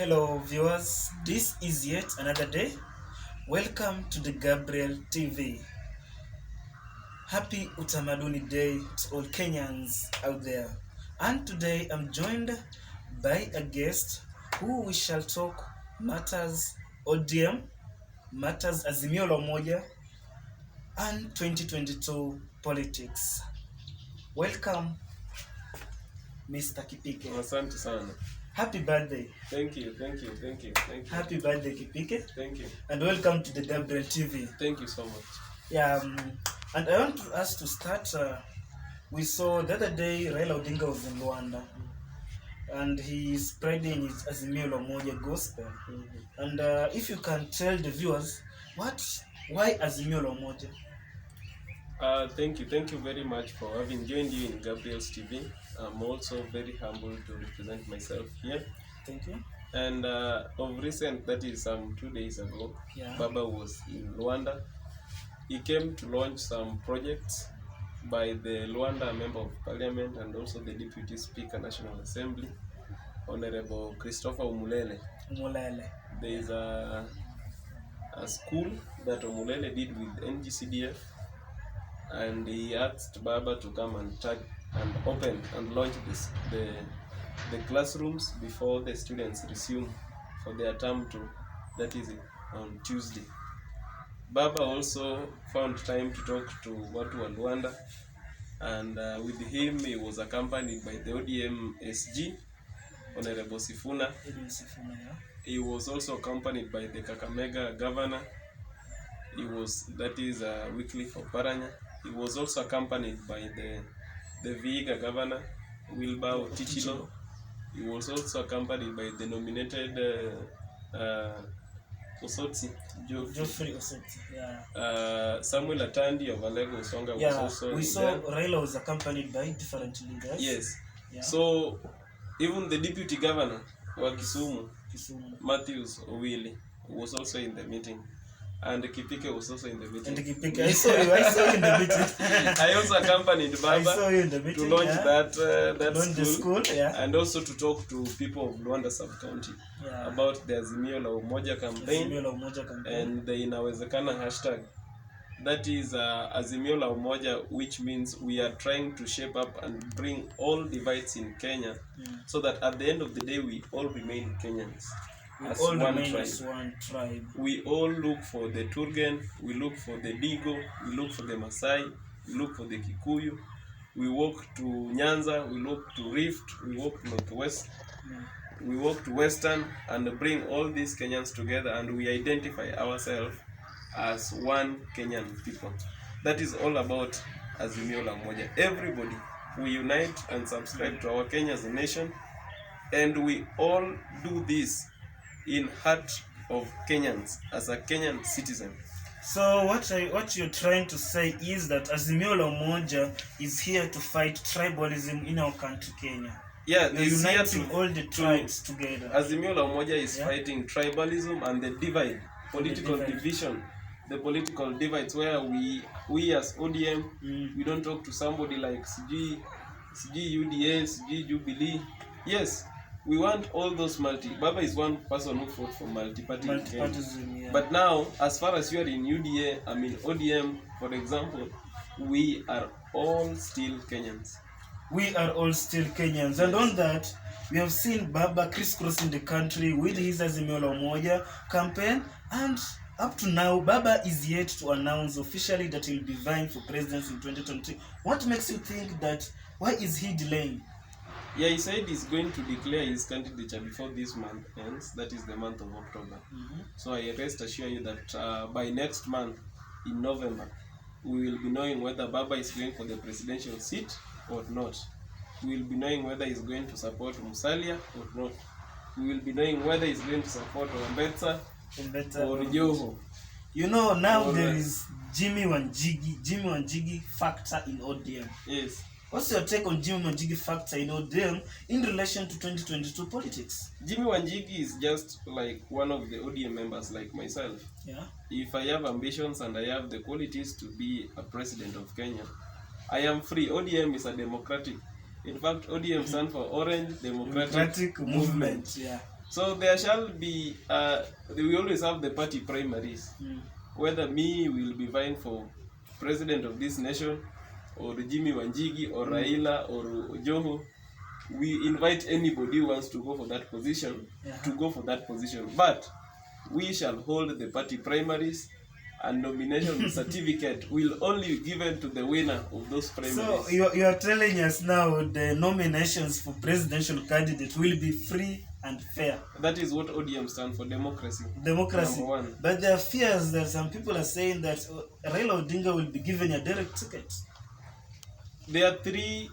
Hello viewers, this is yet another day. Welcome to the Gabriel TV. Happy Utamaduni Day to all Kenyans out there. And today I'm joined by a guest who we shall talk matters ODM, matters Azimio la Umoja, and 2022 politics. Welcome, Mr. Kipike. Asante sana. Happy birthday. Thank you. Happy birthday, Kipike. Thank you. And welcome to the Gabriel TV. Thank you so much. Yeah, and I want us to start. We saw the other day Raila Odinga was in Rwanda, and he is spreading his Azimio la Umoja gospel. And if you can tell the viewers, why Azimio la Umoja? Thank you very much for having joined you in Gabriel's TV. I'm also very humble to represent myself here. Thank you. And of recent, that is 2 days ago, Yeah. Baba was in Rwanda. He came to launch some projects by the Rwanda Member of Parliament and also the Deputy Speaker National Assembly, Honorable Christopher Umulele. There is a school that Umulele did with NGCDF, and he asked Baba to come and open and launch the classrooms before the students resume for their term 2, that is on Tuesday. Baba also found time to talk to watu wa Rwanda, and with him he was accompanied by the ODM SG, Honorable Sifuna. He was also accompanied by the Kakamega Governor. That is Wycliffe Oparanya. He was also accompanied by the Vihiga Governor, Wilbur Tichilo. He was also accompanied by the nominated Geoffrey Osotsi, yeah. Samuel Atandi of Alego Usonga was also we saw there. Raila was accompanied by different leaders. Yes. Yeah. So even the deputy governor wa Kisumu, Matthews Owili, was also in the meeting. And Kipike was also in the meeting. And Kipike, I saw you in the meeting. I also accompanied Baba to launch that school, yeah. And also to talk to people of Luanda sub-county about the Azimio la Umoja campaign, and the Inawezekana hashtag. That is Azimio la Umoja, which means we are trying to shape up and bring all divides in Kenya, so that at the end of the day we all remain Kenyans. As one tribe. We all look for the Turgen, we look for the Digo, we look for the Masai, we look for the Kikuyu, we walk to Nyanza, we look to Rift, we walk to Northwest, we walk to Western, and bring all these Kenyans together, and we identify ourselves as one Kenyan people. That is all about Azimio la Umoja. Everybody, we unite and subscribe to our Kenya as a nation, and we all do this in heart of Kenyans as a Kenyan citizen. So what you're trying to say is that Azimio la Umoja is here to fight tribalism in our country, Kenya. Yeah, they're uniting all the tribes together. Azimio la Umoja is fighting tribalism and the divide, political division. The political divides where we as ODM, we don't talk to somebody like CG UDA, CG Jubilee. Yes. We want all those Baba is one person who fought for multi-partyism. Yeah. But now, as far as you are in ODM, for example, we are all still Kenyans. We are all still Kenyans. Yes. And on that, we have seen Baba crisscrossing the country with his Azimio la Umoja campaign, and up to now, Baba is yet to announce officially that he will be vying for presidency in 2020. What makes you think that? Why is he delaying? Yeah, he said he's going to declare his candidature before this month ends. That is the month of October. So I rest assure you that by next month, in November, we will be knowing whether Baba is going for the presidential seat or not. We will be knowing whether he's going to support Musalia or not. We will be knowing whether he's going to support Wambetsa or Joho. You know, now there is Jimmy Wanjigi factor in ODM. Yes. What's your take on Jimmy Wanjigi factor in ODM in relation to 2022 politics? Jimmy Wanjigi is just like one of the ODM members like myself. Yeah. If I have ambitions and I have the qualities to be a president of Kenya, I am free. ODM is a democratic. In fact, ODM stands for Orange Democratic Movement. Yeah. So there shall be, we always have the party primaries. Whether me will be vying for president of this nation, or Jimmy Wanjigi, or Raila, or Joho, we invite anybody who wants to go for that position to go for that position. But we shall hold the party primaries, and nomination certificate will only be given to the winner of those primaries. So you are telling us now the nominations for presidential candidate will be free and fair. That is what ODM stands for, democracy. Democracy. Number one. But there are fears that some people are saying that Raila Odinga will be given a direct ticket. There are three,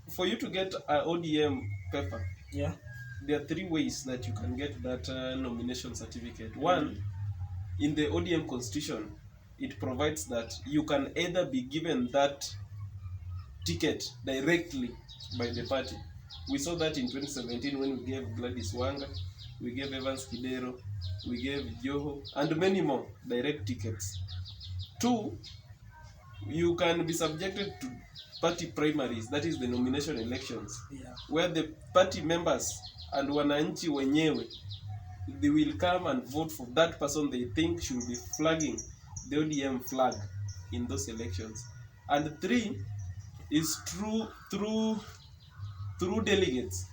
for you to get an ODM paper, there are three ways that you can get that nomination certificate. One, in the ODM constitution, it provides that you can either be given that ticket directly by the party. We saw that in 2017 when we gave Gladys Wanga, we gave Evans Kidero, we gave Joho, and many more direct tickets. Two, you can be subjected to party primaries, that is the nomination elections, where the party members and wananchi wenyewe, they will come and vote for that person they think should be flagging the ODM flag in those elections. And three is through delegates,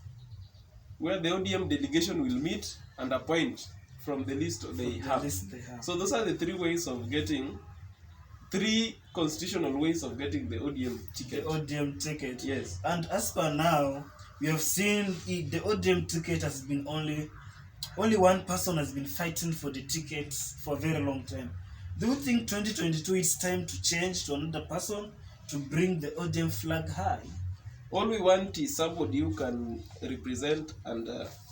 where the ODM delegation will meet and appoint from the list they have. So those are the three ways of getting, three constitutional ways of getting the ODM ticket. The ODM ticket. Yes. And as per now, we have seen the ODM ticket has been only one person has been fighting for the tickets for a very long time. Do you think 2022 it's time to change to another person to bring the ODM flag high? All we want is somebody who can represent and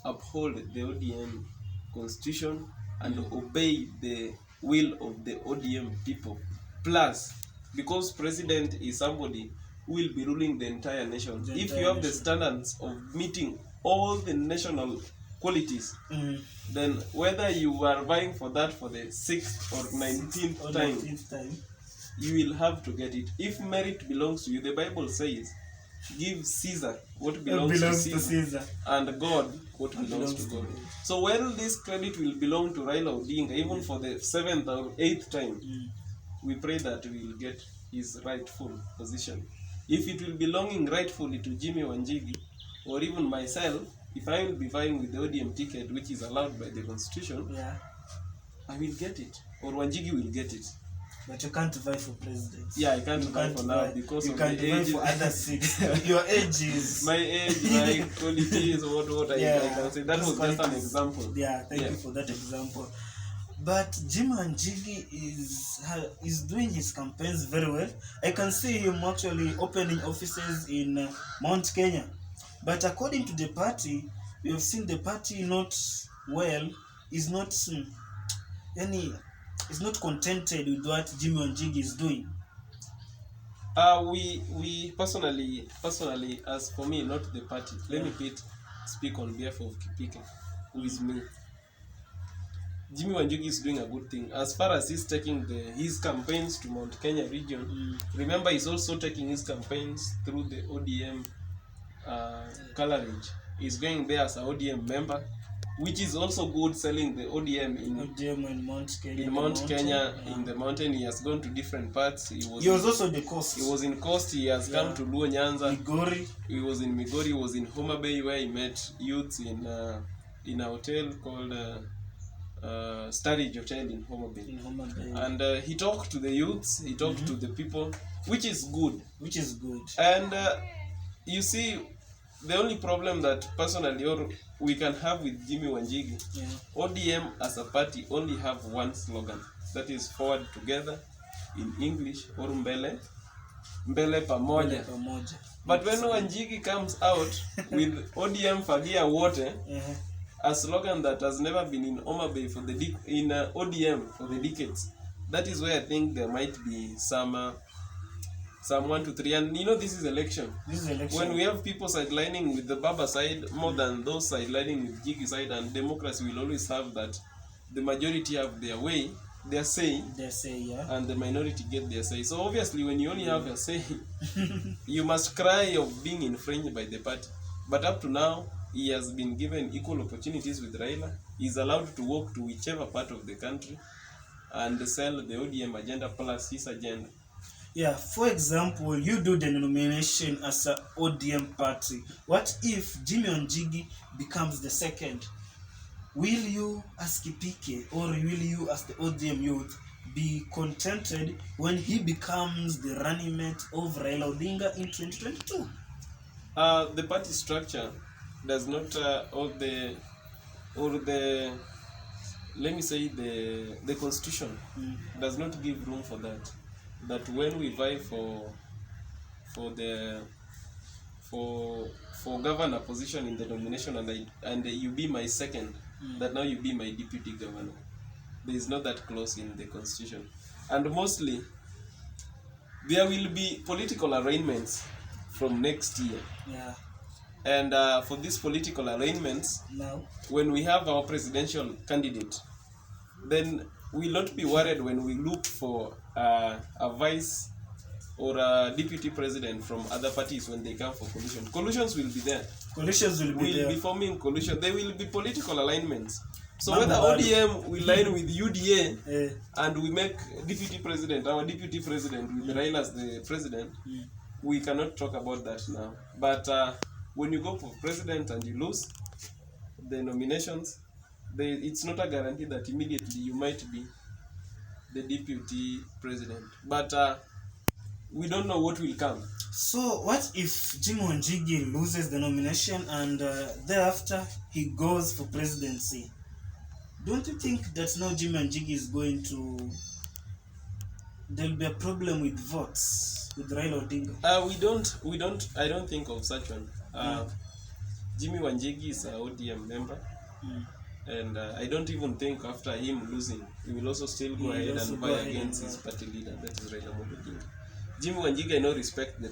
uphold the ODM constitution and obey the will of the ODM people. Plus, because president is somebody who will be ruling the entire nation. If you have the standards of meeting all the national qualities, then whether you are vying for that for the 6th or 19th time, you will have to get it. If merit belongs to you, the Bible says, give Caesar what belongs to Caesar, and God what belongs to God. So when this credit will belong to Raila Odinga, even for the 7th or 8th time, we pray that we will get his rightful position. If it will belonging rightfully to Jimmy Wanjigi, or even myself, if I will be vying with the ODM ticket, which is allowed by the constitution, I will get it, or Wanjigi will get it. But you can't vie for president. Yeah, I can't vie for now because you of can't the vie age. for other seats. Your age is... My age, my qualities, what I can say. That was just an example. Yeah, thank you for that example. But Jimmy Wanjigi is doing his campaigns very well. I can see him actually opening offices in Mount Kenya. But according to the party, we have seen the party not is not contented with what Jimmy Wanjigi is doing. We personally, as for me, not the party. Let me speak on behalf of Kipike, who is me. Jimmy Wanjigi is doing a good thing. As far as he's taking his campaigns to Mount Kenya region, remember he's also taking his campaigns through the ODM coverage. He's going there as an ODM member, which is also good, selling the ODM in Mount Kenya. In Mount Kenya, in the mountain. He has gone to different parts. He was also in the coast. He was in coast. He has come to Luo Nyanza. Migori. He was in Migori. He was in Homa Bay, where he met youths in a hotel called Starridge Hotel in Homa Bay. And he talked to the youths. He talked to the people, which is good. And you see, the only problem that personally or we can have with Jimmy Wanjigi, ODM as a party only have one slogan, that is forward together, in English, or mbele pamoja. But when Wanjigi comes out with ODM fagia wote, a slogan that has never been in Homa Bay for ODM for the decades, that is where I think there might be some 1, 2, 3, and this is election. When we have people sidelining with the Baba side more than those sidelining with Jigi side, and democracy will always have that the majority have their way, their say, and the minority get their say. So obviously, when you only have a say, you must cry of being infringed by the party. But up to now, he has been given equal opportunities with Raila. He's allowed to walk to whichever part of the country and sell the ODM agenda plus his agenda. Yeah, for example, you do the nomination as a ODM party. What if Jimmy Wanjigi becomes the second? Will you as Kipike or will you as the ODM youth be contented when he becomes the running mate of Raila Odinga in 2022? The party structure does not, let me say the constitution does not give room for that. That when we vie for governor position in the nomination and you be my second, that now you be my deputy governor. There is not that clause in the constitution, and mostly there will be political arrangements from next year. Yeah. And for these political arrangements, Now, when we have our presidential candidate, then we'll not be worried when we look for a vice or a deputy president from other parties when they come for coalition. Coalitions will be there. coalitions will be We'll there. be forming coalition. There will be political alignments. So Mambo whether bado. ODM will line with UDA Eh, and we make deputy president, our deputy president with Raila as the president, we cannot talk about that now. But when you go for president and you lose the nominations, it's not a guarantee that immediately you might be the deputy president. But we don't know what will come. So what if Jimmy Wanjigi loses the nomination and thereafter he goes for presidency? Don't you think that now Jimmy Wanjigi is going to... there'll be a problem with votes with Raila Odinga? I don't think of such one. Jimmy Wanjigi is a ODM member. And I don't even think after him losing, he will also still go ahead and fight against his party leader, that is Raila Odinga. Jimmy Wanjigi, I know, respect the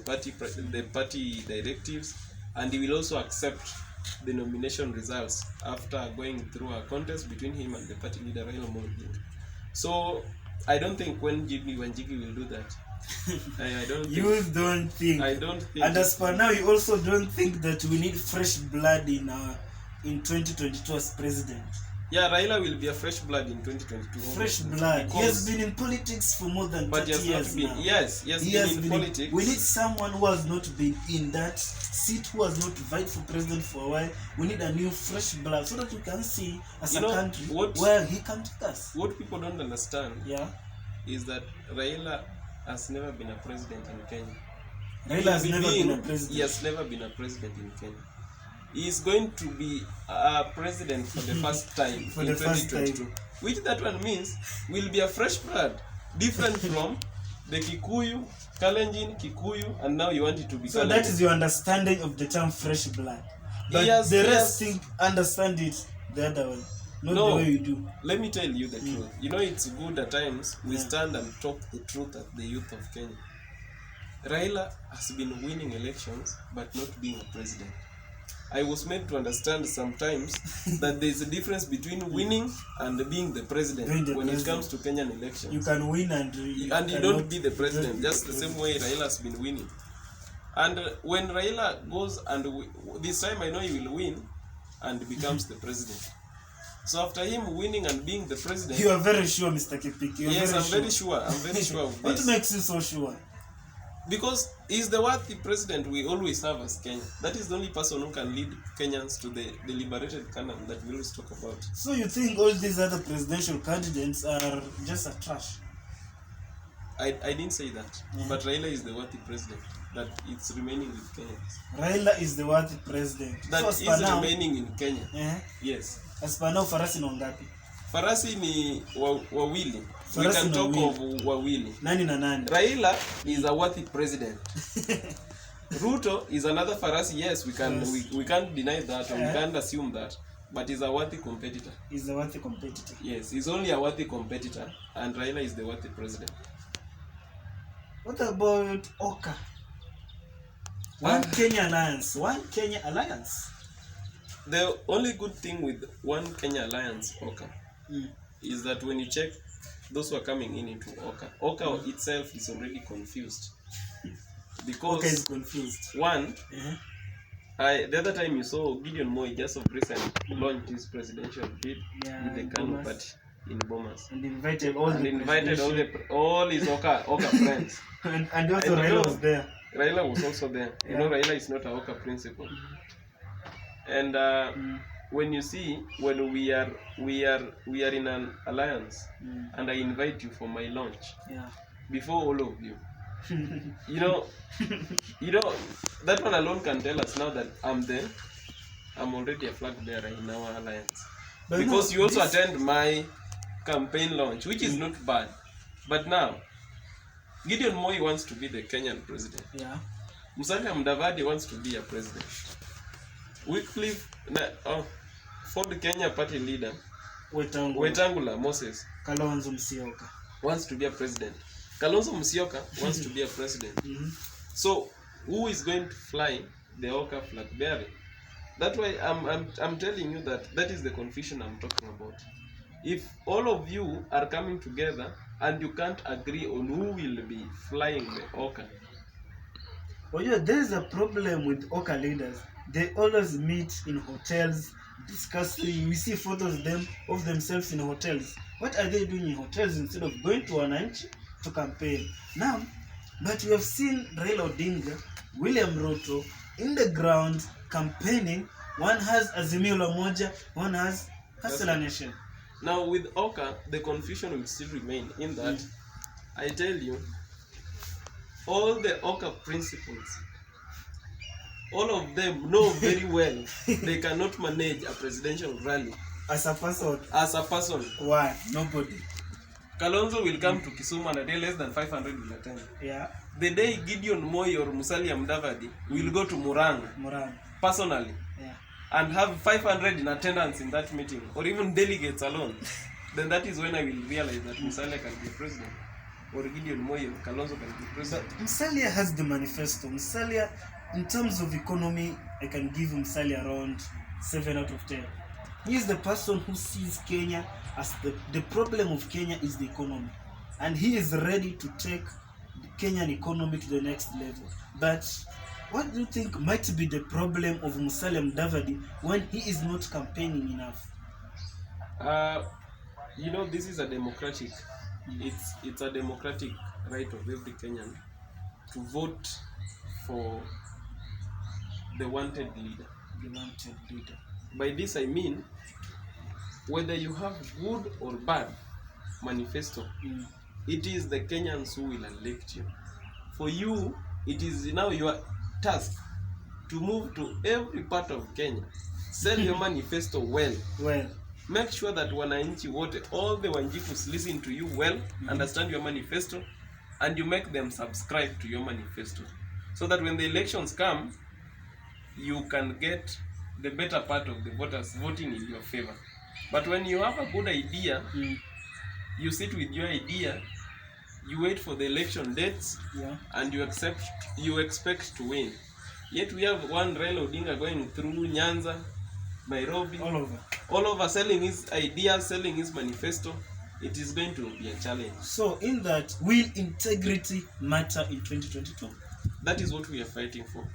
party directives, and he will also accept the nomination results after going through a contest between him and the party leader Raila Odinga. So I don't think when Jimmy Wanjigi will do that. I don't think. You don't think? I don't think. And as for now, you also don't think that we need fresh blood in 2022 as president? Yeah, Raila will be a fresh blood in 2022. Fresh blood. He has been in politics for more than 30 years now. Yes, he has been in politics. We need someone who has not been in that seat, who has not vied for president for a while. We need a new fresh blood so that we can see as a country where he can take us. What people don't understand is that Raila has never been a president in Kenya. Raila has never been a president. He has never been a president in Kenya. He is going to be a president for the first time in 2022. Which that one means will be a fresh blood, different from the Kikuyu, Kalenjin, Kikuyu, and now you want it to be So Kalenjin. that is your understanding of the term fresh blood. But the rest think understand it the other way. Not the way you do. Let me tell you the truth. You know, it's good at times we stand and talk the truth at the youth of Kenya. Raila has been winning elections but not being a president. I was made to understand sometimes that there is a difference between winning and being the president when it comes to Kenyan elections. You can win and you don't be the president, just the same way Raila has been winning. And when Raila goes and this time I know he will win and becomes the president. So after him winning and being the president, you are very sure, Mr. Kipike. Yes, I'm very sure. I'm very sure of this. What makes you so sure? Because he's the worthy president we always have as Kenya. That is the only person who can lead Kenyans to the liberated Canaan that we always talk about. So you think all these other presidential candidates are just a trash? I didn't say that. But Raila is the worthy president. That it's remaining with Kenyans. Raila is the worthy president. That so is remaining in Kenya. Yes. As per now, farasi ni ngapi? Farasi ni wawili. We Farasi can talk wawili. of wawili. Nani na nani? Raila is a worthy president. Ruto is another farasi. Yes, we can't deny that, or we can't assume that, but he's a worthy competitor. He's a worthy competitor. Yes, he's only a worthy competitor, and Raila is the worthy president. What about Oka? One Kenya Alliance. One Kenya Alliance. The only good thing with One Kenya Alliance, Oka, is that when you check those who are coming into Oka itself is already confused. Because Oka is confused. one, The other time you saw Gideon Moi just of recent launched his presidential bid with the Kanu party in Bomas. And invited all all his Oka friends. and also Raila was there. Raila was also there. You know, Raila is not a Oka principal. And when you see, when we are in an alliance, and I invite you for my launch, before all of you, you know, that one alone can tell us now that I'm already a flag bearer in our alliance. But because you also attend my campaign launch, which is not bad. But now, Gideon Moi wants to be the Kenyan president. Musalia Mudavadi wants to be a president. Wycliffe, Ford Kenya party leader, Wetangula Moses Kalonzo Musyoka wants to be a president. Kalonzo Musyoka wants to be a president. So who is going to fly the Oka flag bearing? That's why I'm telling you that is the confusion I'm talking about. If all of you are coming together and you can't agree on who will be flying the Oka. Well, yeah, there's a problem with Oka leaders. They always meet in hotels, discussing. We see photos of themselves in hotels. What are they doing in hotels instead of going to Wananchi to campaign? Now, but we have seen Raila Odinga, William Ruto in the ground campaigning. One has Azimio umoja, one has Hustler Nation. Now with Oka, the confusion will still remain in that I tell you, all the Oka principles, all of them know very well they cannot manage a presidential rally. As a person. Why? Nobody. Kalonzo will come to Kisumu and a day less than 500 will attend. The day Gideon Moi or Musalia Mudavadi will go to Murang'a personally and have 500 in attendance in that meeting, or even delegates alone, then that is when I will realize that Musalia can be president, or Gideon Moi or Kalonzo can be president. But Musalia has the manifesto. Musalia, in terms of economy, I can give Musalia around 7 out of 10. He is the person who sees Kenya as the problem of Kenya is the economy. And he is ready to take the Kenyan economy to the next level. But what do you think might be the problem of Musalia Mudavadi when he is not campaigning enough? You know, this is a democratic, it's a democratic right of every Kenyan to vote for the wanted leader. By this I mean, whether you have good or bad manifesto, it is the Kenyans who will elect you. For you, it is now your task to move to every part of Kenya, sell your manifesto well. Make sure that Wananchi wote, all the Wanjikus listen to you well, understand your manifesto, and you make them subscribe to your manifesto. So that when the elections come, you can get the better part of the voters voting in your favor. But when you have a good idea, you sit with your idea, you wait for the election dates, and you expect to win. Yet we have one Raila Odinga going through Nyanza, Nairobi, all over selling his ideas, selling his manifesto. It is going to be a challenge. So in that, will integrity matter in 2022? That is what we are fighting for.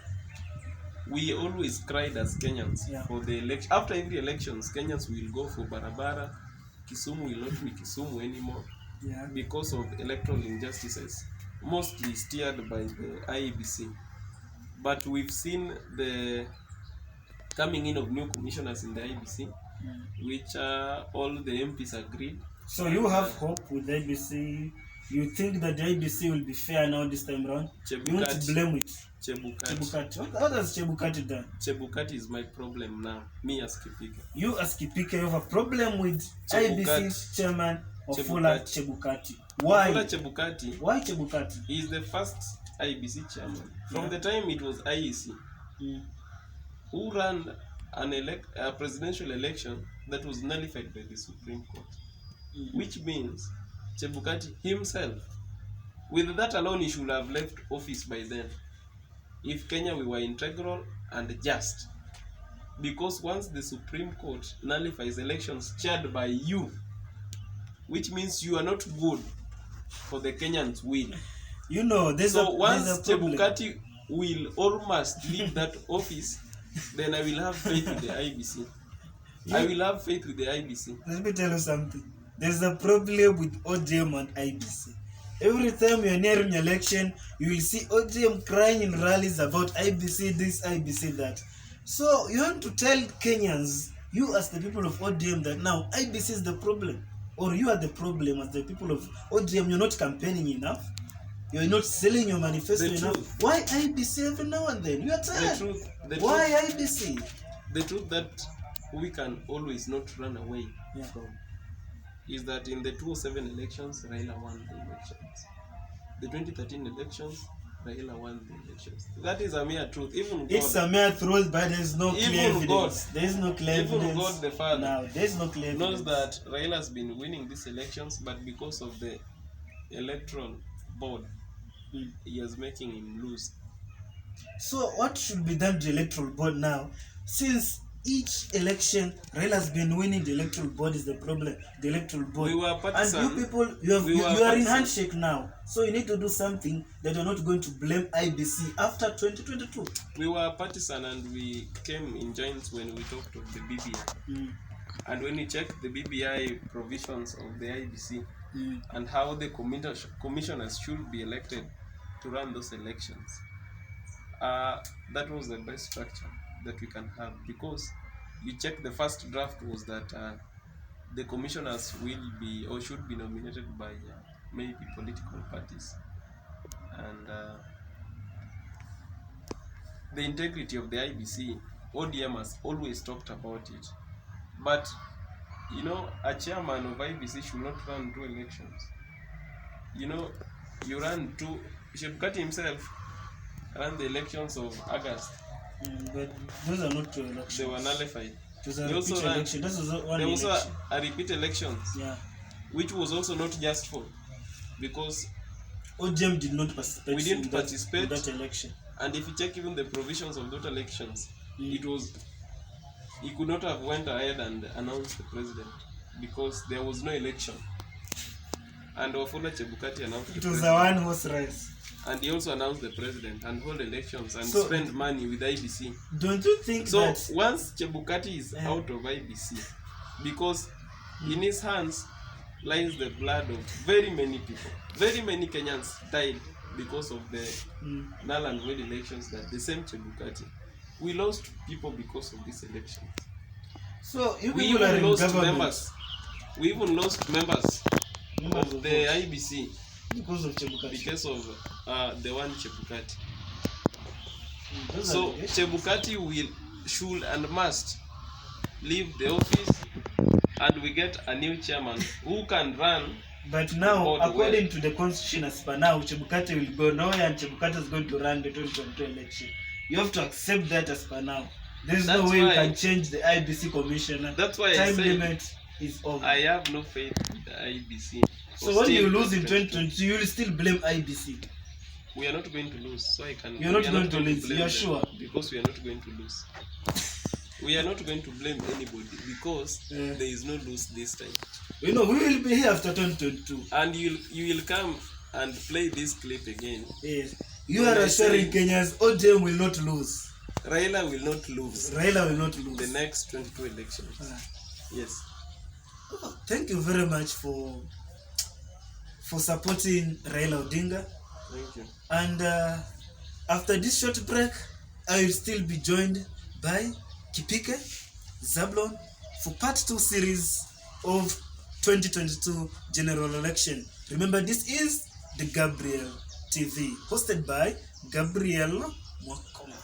We always cried as Kenyans for the election. After every elections, Kenyans will go for Barabara. Kisumu will not be Kisumu anymore because of electoral injustices, mostly steered by the IEBC. But we've seen the coming in of new commissioners in the IEBC, which all the MPs agreed. So you have hope with the IEBC? You think that the IEBC will be fair now this time around? You want to blame it? Chebukati. What has Chebukati done? Chebukati is my problem now. Me as Kipike. You as Kipike have a problem with IEBC chairman Wafula Chebukati. Why? Wafula Chebukati. Why Chebukati? He is the first IEBC chairman. From the time it was IEC, who ran a presidential election that was nullified by the Supreme Court. Which means Chebukati himself, with that alone, he should have left office by then. If Kenya we were integral and just. Because once the Supreme Court nullifies elections chaired by you, which means you are not good for the Kenyans' will. You know, once Chebukati will almost leave that office, then I will have faith with the IBC. I will have faith with the IBC. Let me tell you something. There's a problem with ODM and IBC. Every time you're nearing election, you will see ODM crying in rallies about IBC this, IBC that. So you want to tell Kenyans, you as the people of ODM, that now IBC is the problem, or you are the problem as the people of ODM. You're not campaigning enough. You're not selling your manifesto enough. Why IBC every now and then? You are tired. Why IBC? The truth that we can always not run away from is that in the 2007 elections, Raila won the elections. The 2013 elections, Raila won the elections. That is a mere truth. Even God, it's a mere truth, but there is no clear evidence. There is no clear evidence. Even God the Father there is no clear evidence. Knows that Raila has been winning these elections, but because of the electoral board, he is making him lose. So what should be done to the electoral board now? Since each election, Raila has been winning, the electoral board is the problem. The electoral board. We were partisan. And you people, you are in handshake now. So you need to do something that you're not going to blame IBC after 2022. We were partisan and we came in joints when we talked of the BBI. And when you check the BBI provisions of the IBC and how the commissioners should be elected to run those elections, that was the best structure that we can have, because you check the first draft was that the commissioners will be or should be nominated by maybe political parties, and the integrity of the IBC, ODM has always talked about it, but you know, a chairman of IBC should not run 2 elections. You know, you run 2. Kipike himself ran the elections of August. But those are not 2 elections. They were nullified. There was also a repeat elections. Yeah. Which was also not just for, because ODM did not participate. We didn't participate in that election. And if you check even the provisions of those elections, it was, he could not have went ahead and announced the president because there was no election. And Wafula Chebukati announced it was a one-horse race. And he also announced the president and hold elections and spend money with IBC. Don't you think that... So once Chebukati is out of IBC, because in his hands lies the blood of very many people. Very many Kenyans died because of the null and void elections that the same Chebukati. We lost people because of these elections. So you we people even are lost members. We even lost members of the IBC because of Chebukati. Because of the one Chebukati. So Chebukati should and must leave the office, and we get a new chairman who can run. But now, according to the constitution, as per now, Chebukati will go nowhere, and Chebukati is going to run the 2022 election. You have to accept that as per now. There's no way you can change the IBC commissioner. That's why time limit is over. I have no faith in the IBC. So when you lose in 2022, you will still blame IBC. We are not going to lose, so I can. You're not going to lose. You are sure? Because we are not going to lose. We are not going to blame anybody because there is no lose this time. You know, we will be here after 2022. And you will come and play this clip again. Yes. You are assuring Kenyans, ODM will not lose. Raila will not lose. Raila will not lose. The next 22 elections. Yes. Oh, thank you very much for supporting Raila Odinga. Thank you. And after this short break, I will still be joined by Kipike, Zablon for part 2 series of 2022 general election. Remember, this is the Gabriel TV, hosted by Gabriel Mwakoma.